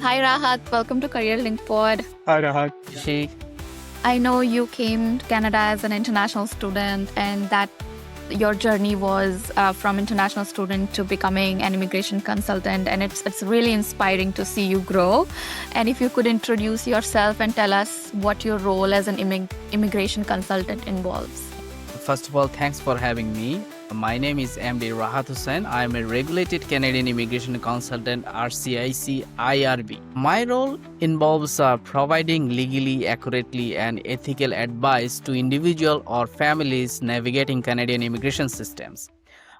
Hi Rahat, welcome to CareerLinkPod. Hi, Rahat. She I know you came to Canada as an international student and that your journey was from international student to becoming an immigration consultant, and it's really inspiring to see you grow. And if you could introduce yourself and tell us what your role as an immigration consultant involves. First of all, thanks for having me. My name is MD Rahat Hossain. I am a regulated Canadian immigration consultant, RCIC IRB. My role involves providing legally, accurately, and ethical advice to individual or families navigating Canadian immigration systems.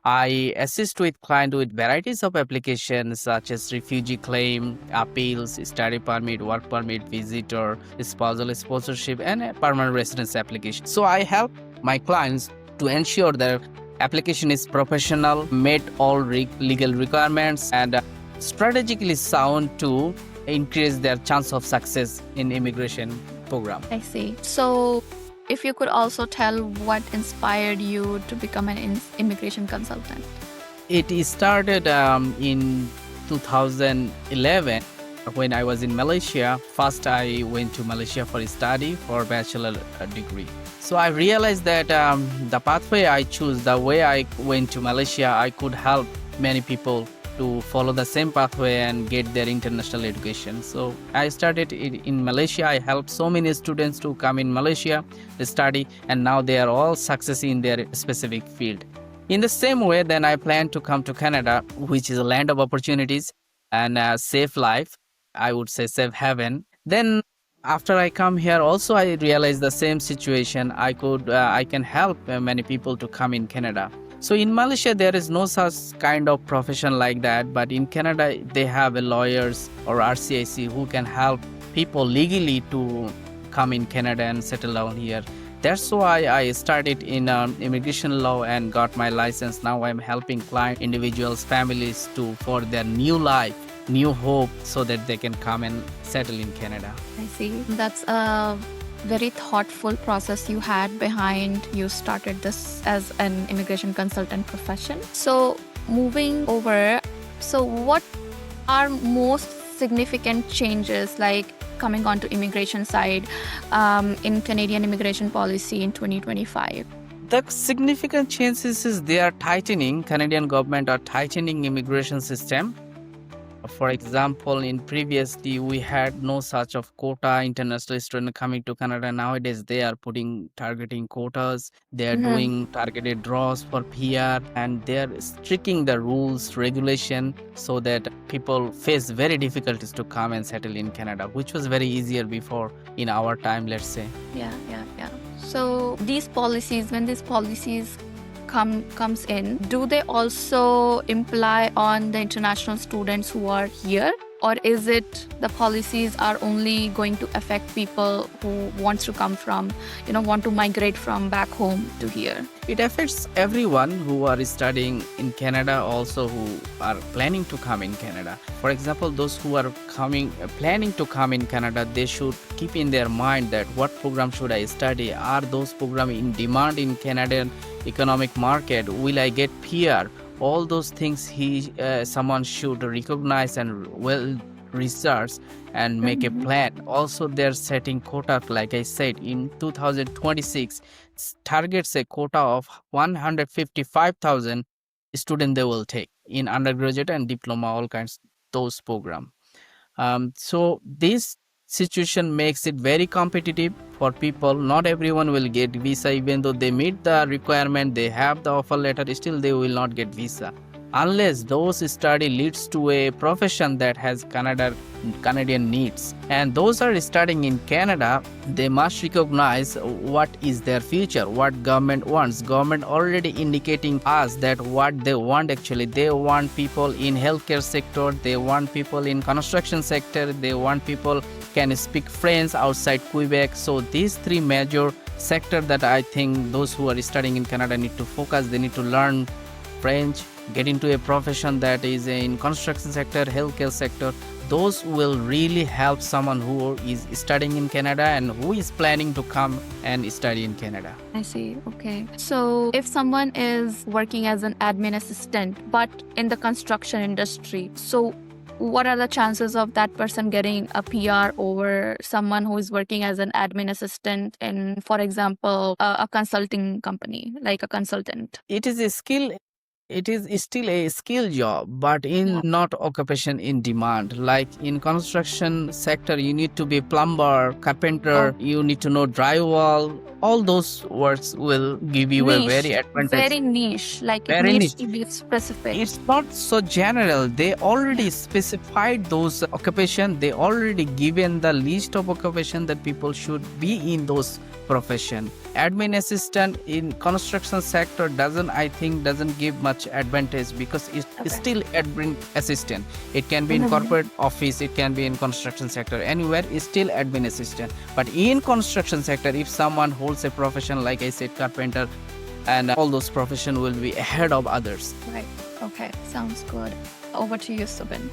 I assist with client with varieties of applications such as refugee claim, appeals, study permit, work permit, visitor, spousal sponsorship, and a permanent residence application. So I help my clients to ensure their application is professional, met all legal requirements, and strategically sound to increase their chance of success in immigration program. I see. So if you could also tell what inspired you to become an immigration consultant. It started in 2011 when I was in Malaysia. First, I went to Malaysia for study for bachelor degree. So I realized that the pathway I choose, the way I went to Malaysia, I could help many people to follow the same pathway and get their international education. So I started in Malaysia. I helped so many students to come in Malaysia, to study, and now they are all successing in their specific field. In the same way, then I plan to come to Canada, which is a land of opportunities and a safe life. I would say safe haven. Then after I come here, also I realized the same situation. I can help many people to come in Canada. So in Malaysia, there is no such kind of profession like that. But in Canada, they have lawyers or RCIC who can help people legally to come in Canada and settle down here. That's why I started in immigration law and got my license. Now I'm helping client, individuals, families for their new life, new hope, so that they can come and settle in Canada. I see. That's a very thoughtful process you had behind you started this as an immigration consultant profession. So moving over, so what are most significant changes like coming onto immigration side in Canadian immigration policy in 2025? The significant changes is they are tightening, Canadian government are tightening immigration system. For example, in previously we had no such of quota international student coming to Canada. Nowadays they are targeting quotas. They are doing targeted draws for PR, and they are striking the rules, regulation, so that people face very difficulties to come and settle in Canada, which was very easier before in our time, let's say. Yeah. So these policies, when these policies comes in, do they also imply on the international students who are here, or is it the policies are only going to affect people who wants to come from, want to migrate from back home to here? It affects everyone who are studying in Canada, also who are planning to come in Canada. For example, those who are planning to come in Canada, they should keep in their mind that what program should I study? Are those programs in demand in Canadian economic market? Will I get PR? All those things someone should recognize and well research and make a plan. Also, they're setting quota, like I said, in 2026 targets a quota of 155,000 students they will take in undergraduate and diploma, all kinds those program. So this situation makes it very competitive for people. Not everyone will get visa, even though they meet the requirement, they have the offer letter, still they will not get visa unless those study leads to a profession that has Canadian needs. And those are studying in Canada, they must recognize what is their future, what government wants. Government already indicating us that what they want actually. They want people in healthcare sector, they want people in construction sector, they want people can speak French outside Quebec. So these three major sectors that I think those who are studying in Canada need to focus. They need to learn French, get into a profession that is in construction sector, healthcare sector. Those will really help someone who is studying in Canada and who is planning to come and study in Canada. I see. Okay. So if someone is working as an admin assistant, but in the construction industry, so what are the chances of that person getting a PR over someone who is working as an admin assistant in, for example, a consulting company, like a consultant? It is a skill. It is still a skill job, but in Yeah. not occupation in demand. Like in construction sector, you need to be plumber, carpenter, you need to know drywall. All those words will give you a very advantage. Very niche, like it Very needs niche. to be specific. It's not so general. They already specified those occupation. They already given the list of occupation that people should be in those profession. Admin assistant in construction sector doesn't give much advantage because it's still admin assistant. It can be in corporate office, it can be in construction sector, anywhere it's still admin assistant. But in construction sector, if someone holds a profession like I said, carpenter, and all those profession will be ahead of others. Right. Okay. Sounds good. Over to you, Subin.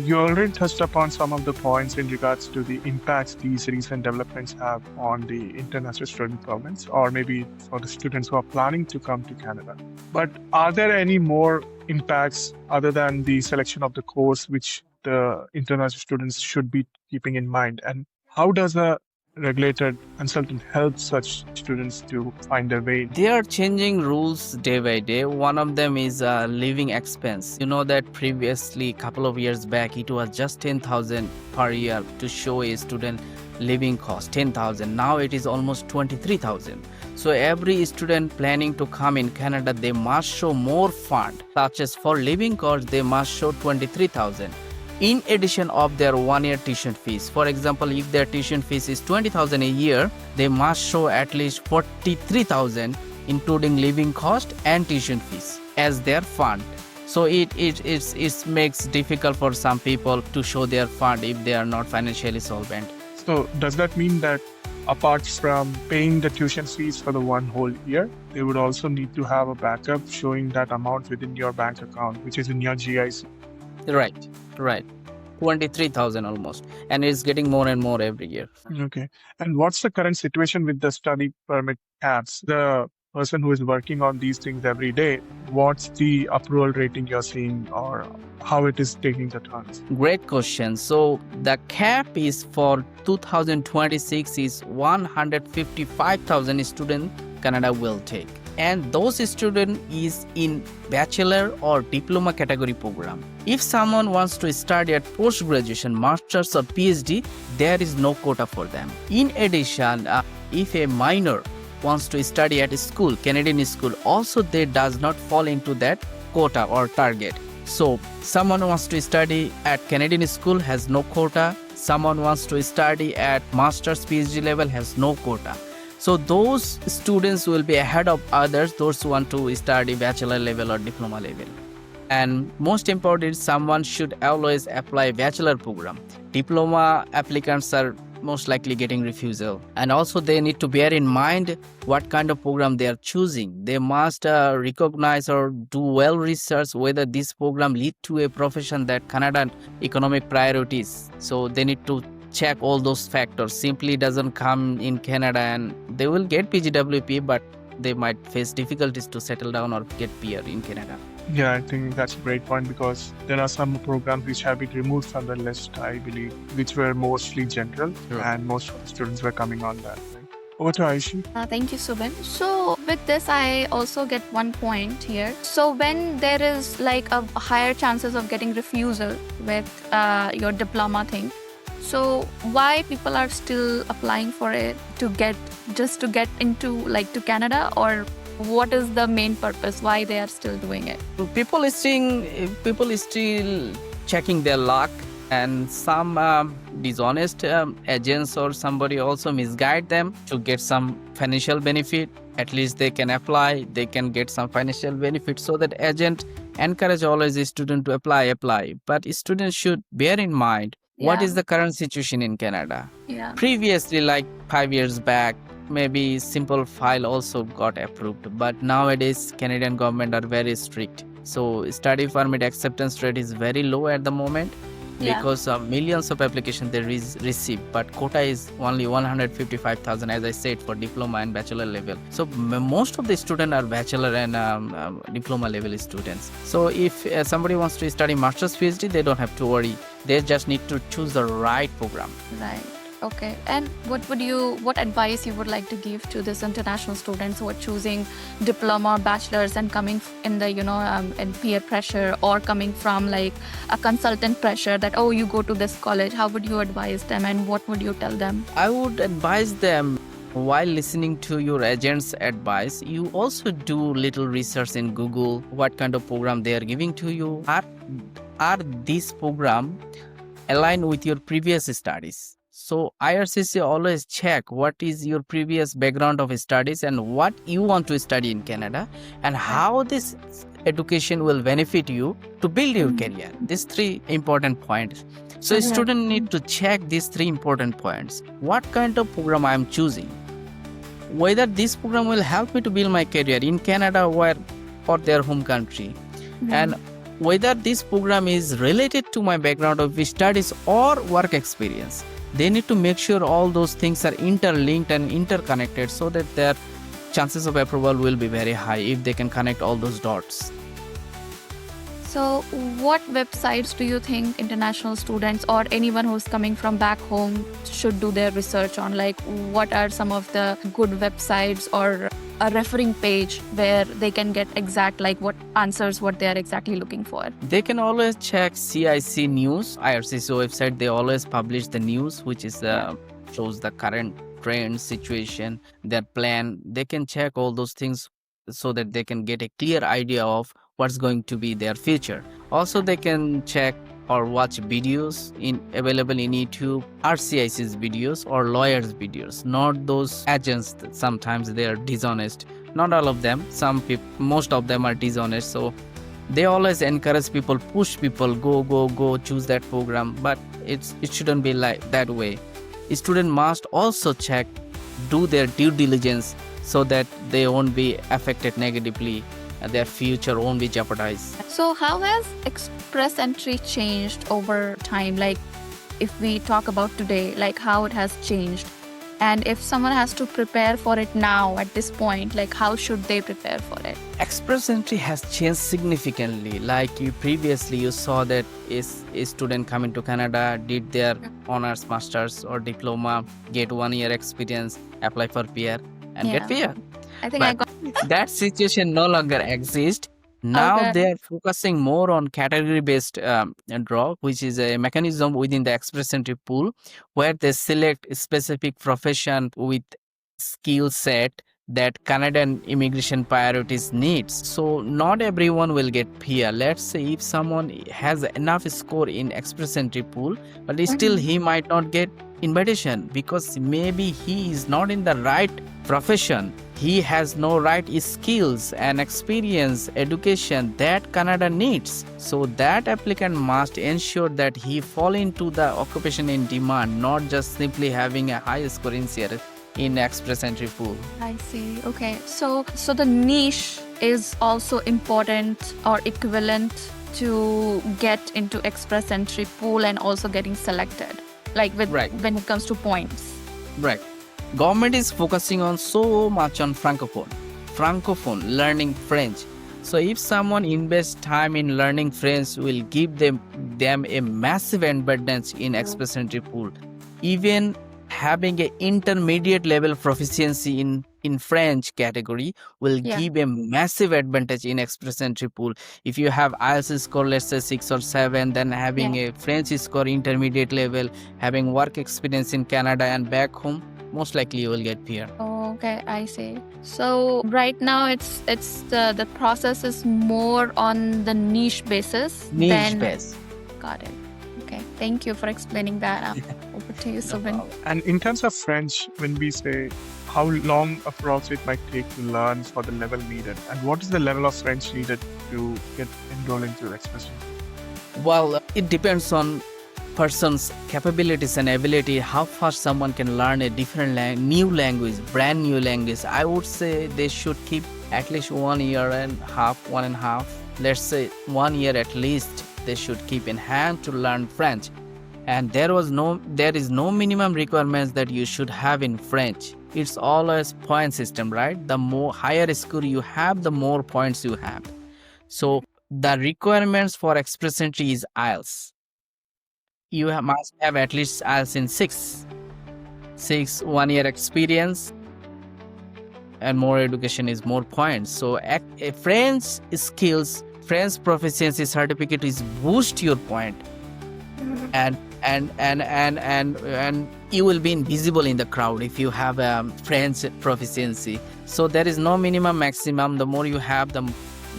You already touched upon some of the points in regards to the impacts these recent developments have on the international student governments, or maybe for the students who are planning to come to Canada. But are there any more impacts other than the selection of the course which the international students should be keeping in mind? And how does a regulated consultant help such students to find their way? They are changing rules day by day. One of them is living expense. You know that previously, couple of years back, it was just 10,000 per year to show a student living cost, 10,000. Now it is almost 23,000. So every student planning to come in Canada, they must show more fund, such as for living cost, they must show 23,000. In addition of their 1 year tuition fees. For example, if their tuition fees is 20,000 a year, they must show at least 43,000 including living cost and tuition fees as their fund. So it makes difficult for some people to show their fund if they are not financially solvent. So does that mean that apart from paying the tuition fees for the one whole year, they would also need to have a backup showing that amount within your bank account, which is in your GIC? Right. 23,000 almost. And it's getting more and more every year. Okay. And what's the current situation with the study permit apps? The person who is working on these things every day, what's the approval rating you're seeing, or how it is taking the turns? Great question. So the cap is for 2026 is 155,000 students Canada will take. And those student is in bachelor or diploma category program. If someone wants to study at post-graduation, master's or PhD, there is no quota for them. In addition, if a minor wants to study at a school, Canadian school, also they does not fall into that quota or target. So someone wants to study at Canadian school has no quota. Someone wants to study at master's PhD level has no quota. So those students will be ahead of others, those who want to study bachelor level or diploma level. And most important, someone should always apply bachelor program. Diploma applicants are most likely getting refusal. And also they need to bear in mind what kind of program they are choosing. They must recognize or do well research whether this program lead to a profession that Canadian economic priorities. So they need to check all those factors. Simply doesn't come in Canada and they will get PGWP, but they might face difficulties to settle down or get PR in Canada. Yeah, I think that's a great point, because there are some programs which have been removed from the list, I believe, which were mostly general, and most of the students were coming on that. Right? Over to Aishi. Thank you, Subin. So with this, I also get one point here. So when there is like a higher chances of getting refusal with your diploma thing, so why people are still applying for it to get into like to Canada, or what is the main purpose why they are still doing it? People is still checking their luck, and some dishonest agents or somebody also misguide them to get some financial benefit. At least they can apply, they can get some financial benefit, so that agent encourage always a student to apply. But students should bear in mind what is the current situation in Canada. Previously, like 5 years back, maybe simple file also got approved, but nowadays Canadian government are very strict. So study permit acceptance rate is very low at the moment, because millions of applications they receive, but quota is only 155,000, as I said, for diploma and bachelor level. So most of the students are bachelor and diploma level students. So if somebody wants to study master's PhD, they don't have to worry. They just need to choose the right program. Right. Okay. And what advice you would like to give to this international students who are choosing diploma, bachelor's, and coming in the in peer pressure, or coming from like a consultant pressure that, oh, you go to this college? How would you advise them, and what would you tell them? I would advise them, while listening to your agent's advice, you also do little research in Google, what kind of program they are giving to you. Are these program aligned with your previous studies? So IRCC always check what is your previous background of studies and what you want to study in Canada, and how this education will benefit you to build your career. These three important points. So student need to check these three important points. What kind of program I am choosing? Whether this program will help me to build my career in Canada or their home country. And whether this program is related to my background of studies or work experience. They need to make sure all those things are interlinked and interconnected, so that their chances of approval will be very high if they can connect all those dots. So, what websites do you think international students or anyone who's coming from back home should do their research on? Like, what are some of the good websites or a referring page where they can get exact, like, what answers, what they are exactly looking for? They can always check CIC News, IRCC website. They always publish the news, which is shows the current trend, situation, their plan. They can check all those things so that they can get a clear idea of what's going to be their future. Also, they can check or watch videos available in YouTube, RCIC's videos or lawyers' videos, not those agents that sometimes they are dishonest. Not all of them, most of them are dishonest. So they always encourage people, push people, go, choose that program. But it shouldn't be like that way. A student must also check, do their due diligence, so that they won't be affected negatively, their future won't be jeopardized. So how has express entry changed over time? Like, if we talk about today, like how it has changed, and if someone has to prepare for it now at this point, like how should they prepare for it? Express entry has changed significantly. Like you saw that is a student coming to Canada, did their honors, masters or diploma, get 1 year experience, apply for PR and get PR. I think But I got that situation no longer exists. Now Okay. they are focusing more on category-based draw, which is a mechanism within the express entry pool, where they select a specific profession with skill set that Canadian immigration priorities needs. So not everyone will get PR. Let's say if someone has enough score in express entry pool, but still he might not get invitation because maybe he is not in the right profession. He has no right skills and experience, education that Canada needs. So that applicant must ensure that he fall into the occupation in demand, not just simply having a high score in express entry pool. I see. Okay. So the niche is also important or equivalent to get into express entry pool and also getting selected, like Right. when it comes to points. Right. Government is focusing on so much on francophone learning French. So if someone invests time in learning French, will give them a massive advantage in express entry pool. Even having an intermediate level proficiency in French category will give a massive advantage in express entry pool. If you have IELTS score, let's say 6 or 7, then having a French score intermediate level, having work experience in Canada and back home, most likely you will get PR. Oh, okay, I see. So right now it's the process is more on the niche basis. Niche base. Got it. Okay, thank you for explaining that. Over to you, Subin. And in terms of French, when we say how long approx it might take to learn for the level needed, and what is the level of French needed to get enrolled into express entry? Well, it depends on person's capabilities and ability, how fast someone can learn a different new language, brand new language. I would say they should keep at least 1 year and a half. Let's say 1 year at least they should keep in hand to learn French. And there is no minimum requirements that you should have in French. It's always point system, right? The more higher score you have, the more points you have. So the requirements for express entry is IELTS. must have at least IELTS in 1 year experience, and more education is more points. So a French skills, French proficiency certificate is boost your point, and you will be invisible in the crowd if you have a French proficiency. So there is no minimum maximum. The more you have, the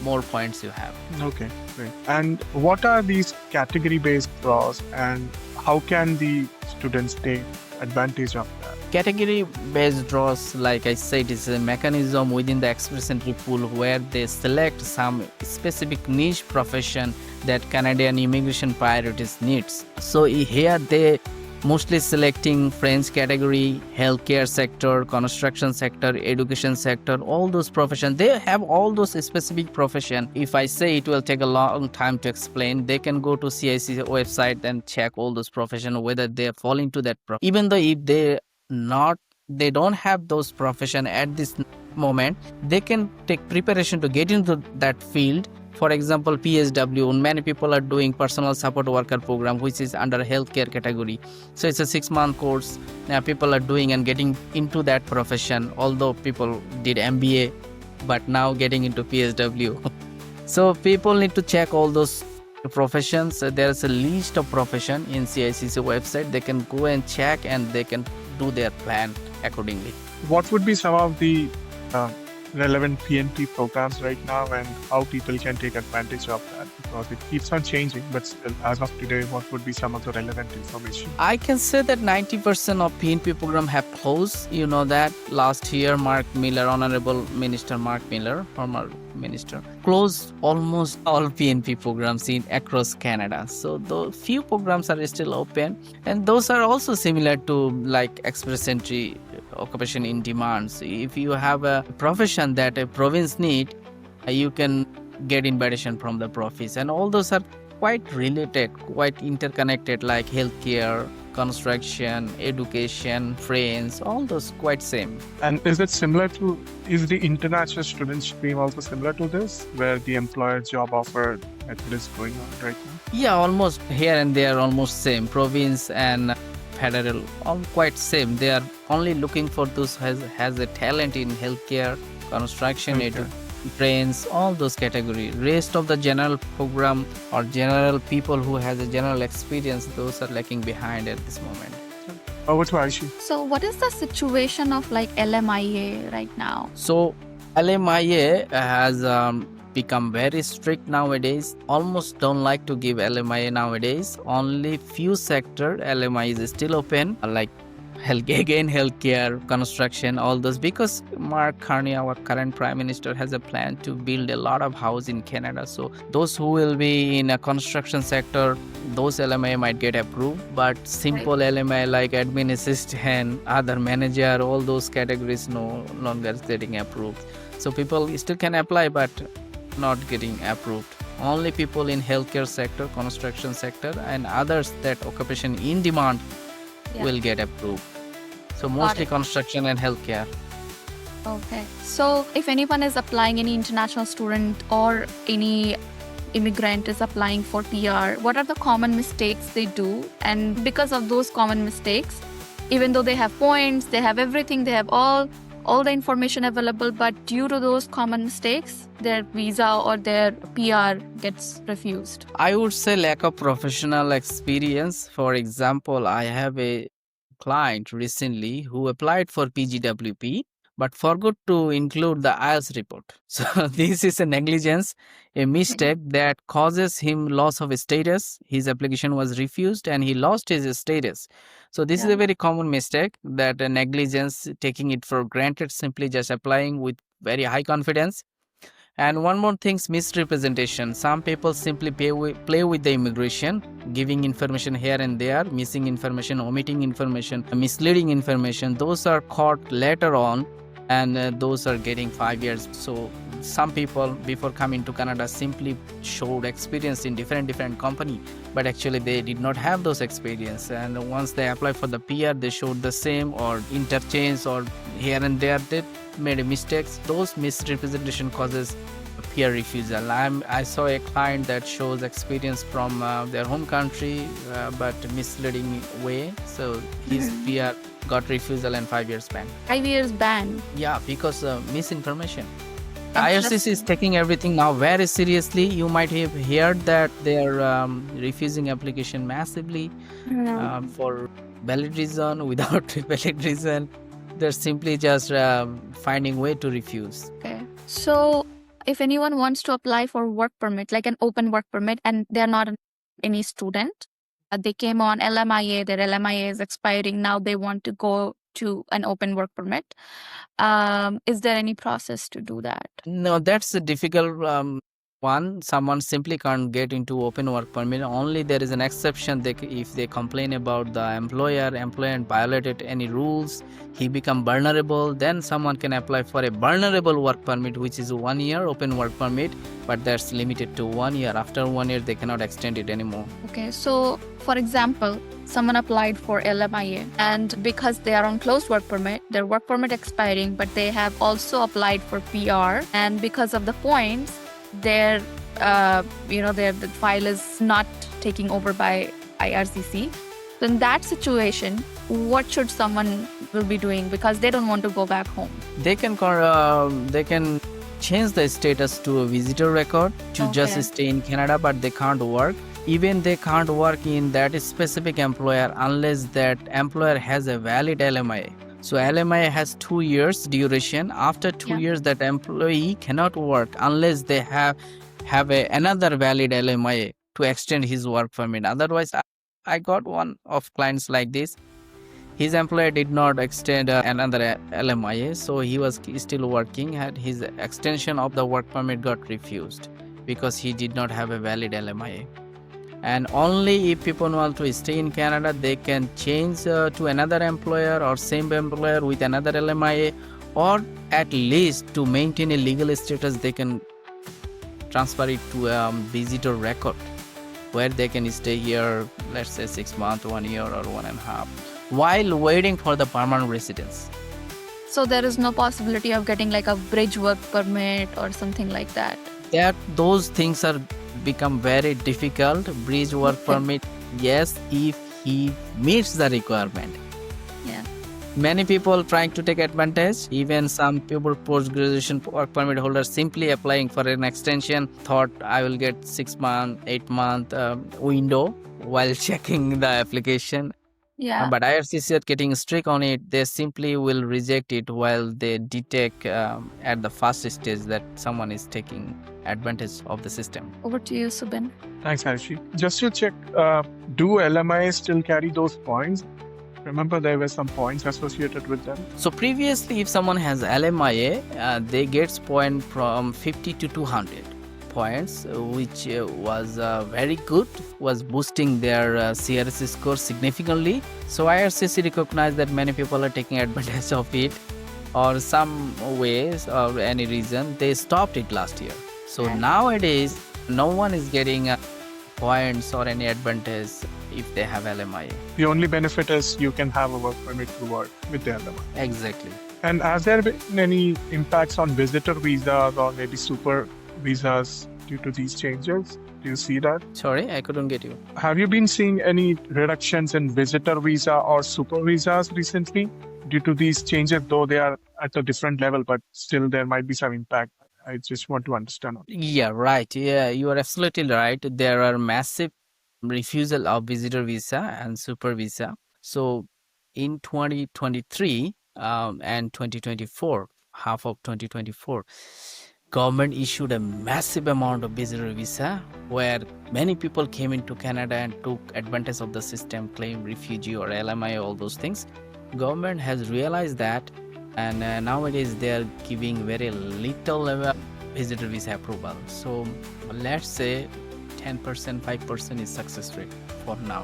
more points you have. Okay, great. And what are these category-based draws, and how can the students take advantage of that? Category-based draws, like I said, is a mechanism within the express entry pool where they select some specific niche profession that Canadian immigration priorities needs. So here they mostly selecting French category, healthcare sector, construction sector, education sector, all those professions. They have all those specific profession. If I say it will take a long time to explain, they can go to CIC website and check all those profession whether they fall into that even though if they don't have those profession at this moment, they can take preparation to get into that field. For example, PSW, many people are doing personal support worker program, which is under healthcare category. So it's a 6-month course. People are doing and getting into that profession, although people did MBA, but now getting into PSW. So people need to check all those professions. There's a list of profession in CICC website. They can go and check and they can do their plan accordingly. What would be some of the relevant PNP programs right now, and how people can take advantage of that? Because it keeps on changing, but still, as of today, what would be some of the relevant information? I can say that 90% of PNP program have closed. You know that last year, Honorable Minister Mark Miller, former minister, closed almost all PNP programs across Canada. So the few programs are still open, and those are also similar to like express entry occupation in demand. So if you have a profession that a province need, you can get invitation from the province, and all those are quite related, quite interconnected, like healthcare, construction, education, friends, all those quite same. And is the international student stream also similar to this, where the employer job offer method is going on right now? Yeah, almost here and there, almost same. Province and federal, all quite same. They are only looking for those has a talent in healthcare, construction, trains, all those category. Rest of the general program or general people who has a general experience, those are lacking behind at this moment. Over to Aishi. So what is the situation of like LMIA right now? So LMIA has become very strict nowadays. Almost don't like to give LMIA nowadays. Only few sector LMIA is still open, like healthcare, construction, all those, because Mark Carney, our current Prime Minister, has a plan to build a lot of house in Canada. So those who will be in a construction sector, those LMI might get approved, but simple LMI like admin assistant, other manager, all those categories no longer getting approved. So people still can apply, but not getting approved. Only people in healthcare sector, construction sector, and others that occupation in demand will get approved. So mostly construction and healthcare. Okay. So if anyone is applying, any international student or any immigrant is applying for PR, what are the common mistakes they do? And because of those common mistakes, even though they have points, they have everything, they have all the information available, but due to those common mistakes, their visa or their PR gets refused. I would say lack of professional experience. For example, I have a client recently who applied for PGWP but forgot to include the IELTS report. So this is a negligence, a mistake that causes him loss of status. His application was refused and he lost his status. So this is a very common mistake, that a negligence, taking it for granted, simply just applying with very high confidence. And one more thing, misrepresentation. Some people simply play with the immigration, giving information here and there, missing information, omitting information, misleading information. Those are caught later on, and those are getting 5 years. So some people before coming to Canada simply showed experience in different company, but actually they did not have those experience. And once they apply for the PR, they showed the same or interchange, or here and there they made mistakes. Those misrepresentation causes peer refusal. I saw a client that shows experience from their home country, but misleading way. So his peer got refusal and 5 years ban. 5 years ban. Yeah, because misinformation. IRCC is Interesting. taking everything now very seriously. You might have heard that they are refusing application massively for valid reason, without valid reason. They're simply just finding way to refuse. Okay. So if anyone wants to apply for work permit, like an open work permit, and they're not any student, they came on LMIA, their LMIA is expiring, now they want to go to an open work permit. Is there any process to do that? No, that's a difficult one. Someone simply can't get into open work permit. Only there is an exception. If they complain about the employer violated any rules, he become vulnerable, then someone can apply for a vulnerable work permit, which is 1 year open work permit, but that's limited to 1 year. After 1 year, they cannot extend it anymore. Okay, so for example, someone applied for LMIA, and because they are on closed work permit, their work permit expiring, but they have also applied for PR, and because of the points, their the file is not taking over by IRCC. So in that situation, what should someone will be doing, because they don't want to go back home? They can change the status to a visitor record to just stay in Canada, but they can't work. Even they can't work in that specific employer unless that employer has a valid LMIA. So LMIA has 2 years duration. After 2 years, that employee cannot work unless they have another valid LMIA to extend his work permit. Otherwise, I got one of clients like this. His employer did not extend another LMIA, so he was still working. Had his extension of the work permit got refused because he did not have a valid LMIA. And only if people want to stay in Canada, they can change to another employer or same employer with another LMIA, or at least to maintain a legal status, they can transfer it to a visitor record where they can stay here, let's say 6 months, 1 year, or 1.5, while waiting for the permanent residence. So there is no possibility of getting like a bridge work permit or something like that? Those things are become very difficult. Bridge work permit, yes, if he meets the requirement. Yeah. Many people trying to take advantage. Even some people, post-graduation work permit holders, simply applying for an extension, thought I will get 6 month, 8 month window while checking the application. Yeah. But IRCC are getting strict on it. They simply will reject it while they detect at the first stage that someone is taking advantage of the system. Over to you, Subin. Thanks, Harshi. Just to check, do LMI still carry those points? Remember, there were some points associated with them. So previously, if someone has LMIA, they get point from 50 to 200 points, which was very good, was boosting their CRC score significantly. So IRCC recognized that many people are taking advantage of it, or some ways or any reason they stopped it last year. So nowadays, no one is getting points or any advantage if they have LMIA. The only benefit is you can have a work permit to work with the LMI. Exactly. And has there been any impacts on visitor visas or maybe super visas due to these changes? Do you see that? Sorry, I couldn't get you. Have you been seeing any reductions in visitor visa or super visas recently due to these changes, though they are at a different level, but still there might be some impact? I just want to understand. Yeah, right. Yeah, you are absolutely right. There are massive refusal of visitor visa and super visa. So in 2023 and 2024, half of 2024, government issued a massive amount of visitor visa where many people came into Canada and took advantage of the system, claimed refugee or LMI, all those things. Government has realized that, and nowadays they are giving very little visitor visa approval. So let's say 10%, 5% is success rate for now.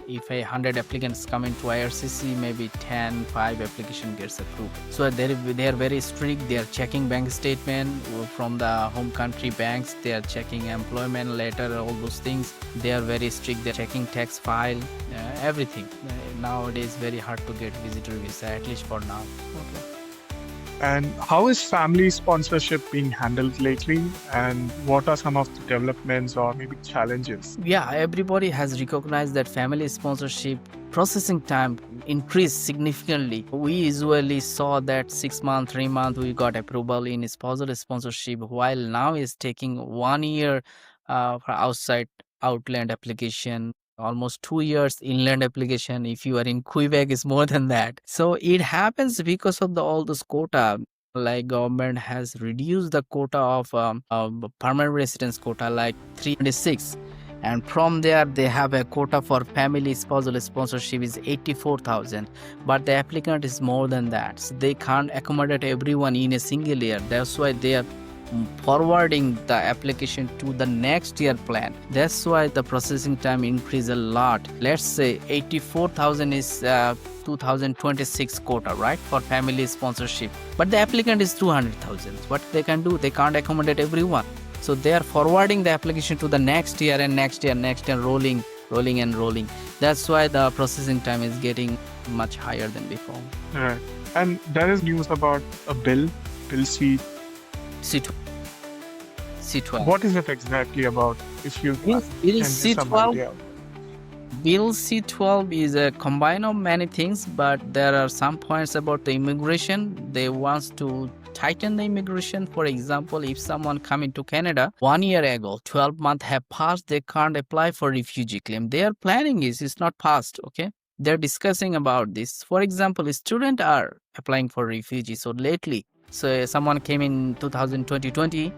If 100 applicants come into IRCC, maybe 10, 5 application gets approved. So they are very strict. They are checking bank statement from the home country banks. They are checking employment letter, all those things. They are very strict. They are checking tax file, everything. Nowadays, very hard to get visitor visa, at least for now. Okay. And how is family sponsorship being handled lately? And what are some of the developments or maybe challenges? Yeah, everybody has recognized that family sponsorship processing time increased significantly. We usually saw that 6 month, 3 month we got approval in spousal sponsorship, while now is taking 1 year for outside outland application. Almost 2 years inland application. If you are in Quebec, is more than that. So it happens because of all this quota. Like government has reduced the quota of permanent residence quota, like 326, and from there they have a quota for family spousal sponsorship is 84,000, but the applicant is more than that, so they can't accommodate everyone in a single year. That's why they are forwarding the application to the next year plan. That's why the processing time increase a lot. Let's say 84,000 is 2026 quota, right, for family sponsorship, but the applicant is 200,000. What they can do, they can't accommodate everyone, so they are forwarding the application to the next year and next year, rolling and rolling. That's why the processing time is getting much higher than before. Right. And there is news about a bill C. C12. What is it exactly about? If you Bill can give some C12 idea. Bill C12 is a combine of many things, but there are some points about the immigration. They want to tighten the immigration. For example, if someone come into Canada 1 year ago, 12 months have passed, they can't apply for refugee claim. Their planning it's not passed, okay? They're discussing about this. For example, students are applying for refugee. So lately, someone came in 2020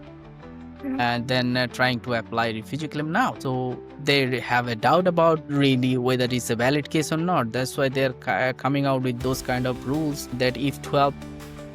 and then trying to apply refugee claim now. So they have a doubt about really whether it's a valid case or not. That's why they're coming out with those kind of rules that if 12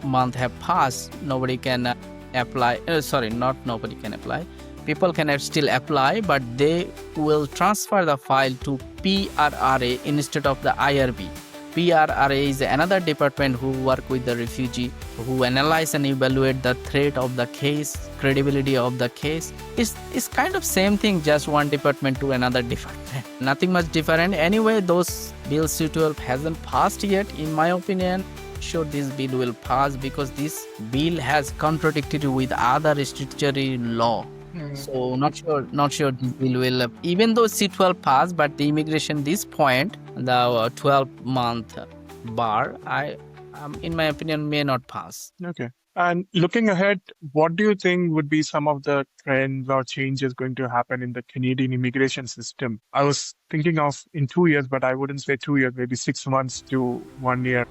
months have passed, nobody can apply. Not nobody can apply. People can still apply, but they will transfer the file to PRRA instead of the IRB. PRRA is another department who work with the refugee, who analyze and evaluate the threat of the case, credibility of the case. It's kind of same thing, just one department to another department. Nothing much different. Anyway, those Bill C12 hasn't passed yet. In my opinion, sure this bill will pass because this bill has contradicted with other statutory law. So not sure this bill will, even though C12 passed, but the immigration this point, the 12-month bar, in my opinion, may not pass. Okay. And looking ahead, what do you think would be some of the trends or changes going to happen in the Canadian immigration system? I was thinking of in 2 years, but I wouldn't say 2 years, maybe 6 months to 1 year.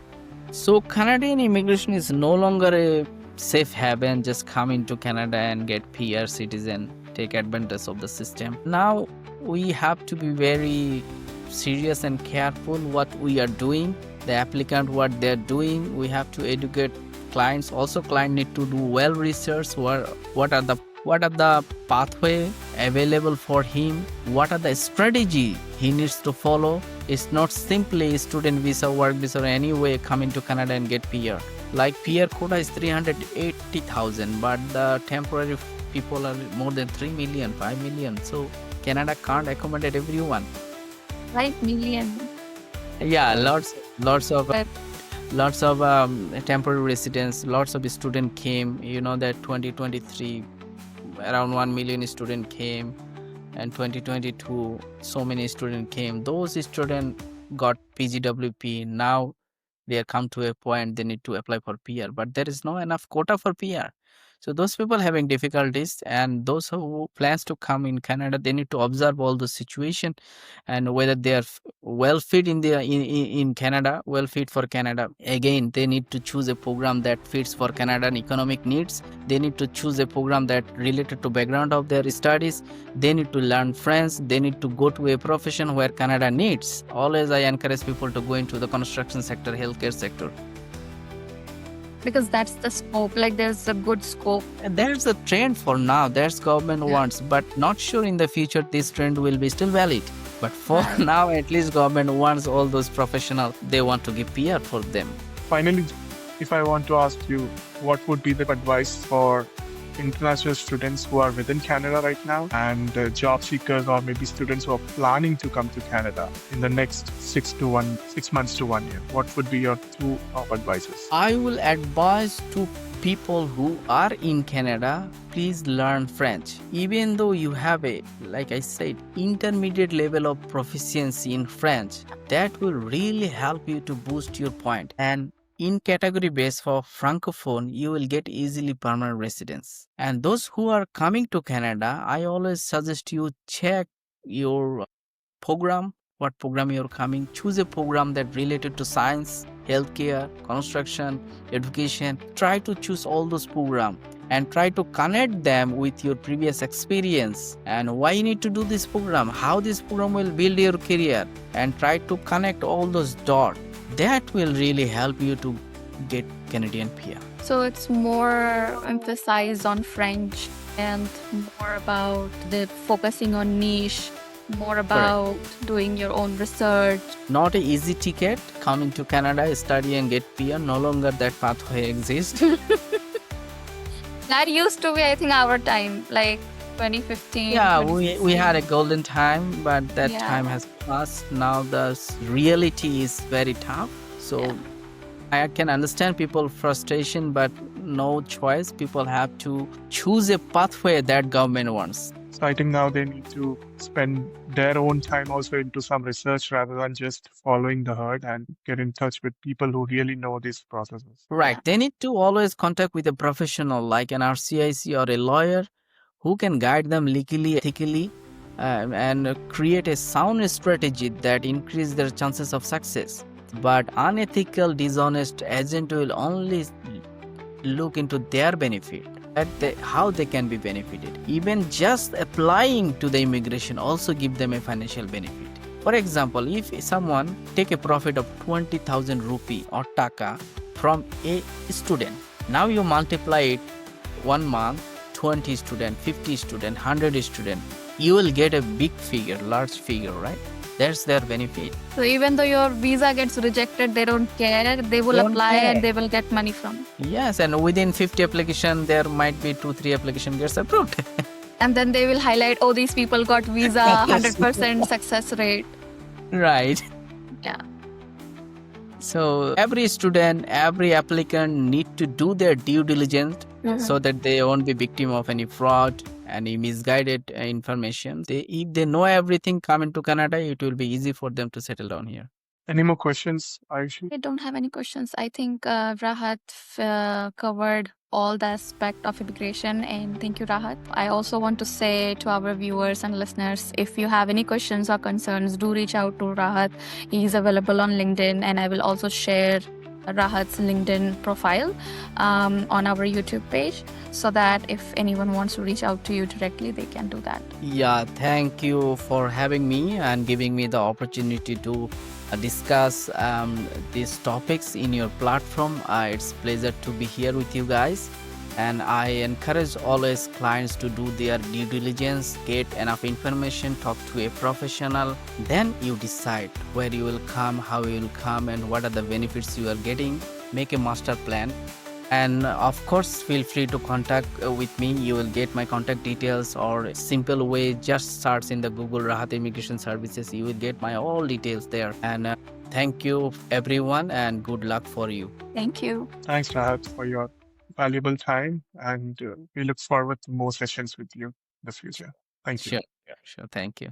So Canadian immigration is no longer a safe haven, just come into Canada and get PR citizen, take advantage of the system. Now we have to be very serious and careful what we are doing, the applicant what they're doing. We have to educate clients. Also client need to do well research, what are the pathway available for him, what are the strategy he needs to follow. It's not simply student visa, work visa, or any way come into Canada and get PR. Like PR quota is 380,000, but the temporary people are more than 3 million, 5 million. So Canada can't accommodate everyone. 5 million. Yeah, lots of temporary residents, lots of students came. You know that 2023, around 1 million students came, and 2022, so many students came. Those students got PGWP. Now they come to a point they need to apply for PR, but there is no enough quota for PR. So those people having difficulties, and those who plans to come in Canada, they need to observe all the situation and whether they are well fit in Canada, well fit for Canada. Again, they need to choose a program that fits for Canadian economic needs. They need to choose a program that related to background of their studies. They need to learn French. They need to go to a profession where Canada needs. Always I encourage people to go into the construction sector, healthcare sector. Because that's the scope, like there's a good scope. And there's a trend for now, that's government wants, but not sure in the future this trend will be still valid. But for now, at least government wants all those professionals, they want to give PR for them. Finally, if I want to ask you, what would be the advice for international students who are within Canada right now and job seekers or maybe students who are planning to come to Canada in the next 6 months to 1 year? What would be your two top advices? I will advise to people who are in Canada, please learn French. Even though you have a, like I said, intermediate level of proficiency in French, that will really help you to boost your point. And in category base for Francophone, you will get easily permanent residence. And those who are coming to Canada, I always suggest you check your program, what program you're coming. Choose a program that related to science, healthcare, construction, education. Try to choose all those programs and try to connect them with your previous experience and why you need to do this program, how this program will build your career, and try to connect all those dots. That will really help you to get Canadian PR. So it's more emphasized on French and more about the focusing on niche, more about doing your own research. Not a easy ticket coming to Canada, study and get PR. No longer that pathway exists. That used to be, I think, our time, like 2015. Yeah, we 2016. had a golden time, but that Yeah. time has passed. Now the reality is very tough. So Yeah. I can understand people's frustration, but no choice. People have to choose a pathway that government wants. So I think now they need to spend their own time also into some research rather than just following the herd and get in touch with people who really know these processes. Right. They need to always contact with a professional like an RCIC or a lawyer who can guide them legally, ethically, and create a sound strategy that increase their chances of success. But unethical, dishonest agent will only look into their benefit, how they can be benefited. Even just applying to the immigration also give them a financial benefit. For example, if someone take a profit of 20,000 rupee or taka from a student, now you multiply it 1 month, 20 student, 50 student, 100 student, you will get a big figure, large figure, right? That's their benefit. So even though your visa gets rejected, they don't care. They will Don't apply care. and they will get money from it. Yes, and within 50 application, there might be 2-3 application gets approved. And then they will highlight, oh, these people got visa, 100% success rate. Right. Yeah. So every student, every applicant need to do their due diligence so that they won't be victim of any fraud, any misguided information. If they know everything, come into Canada, it will be easy for them to settle down here. Any more questions, Ayushi? I don't have any questions. I think Rahat covered all the aspect of immigration, and thank you, Rahat. I also want to say to our viewers and listeners, if you have any questions or concerns, do reach out to Rahat. He is available on LinkedIn, and I will also share Rahat's LinkedIn profile on our YouTube page, so that if anyone wants to reach out to you directly, they can do that. Yeah, thank you for having me and giving me the opportunity to discuss these topics in your platform. It's a pleasure to be here with you guys, and I encourage always clients to do their due diligence, get enough information, talk to a professional, then you decide where you will come, how you will come, and what are the benefits you are getting. Make a master plan. And of course, feel free to contact with me. You will get my contact details, or a simple way, just search in the Google Rahat Immigration Services. You will get my all details there. And thank you everyone, and good luck for you. Thank you. Thanks, Rahat, for your valuable time, and we look forward to more sessions with you in the future. Thank you. Sure. Thank you.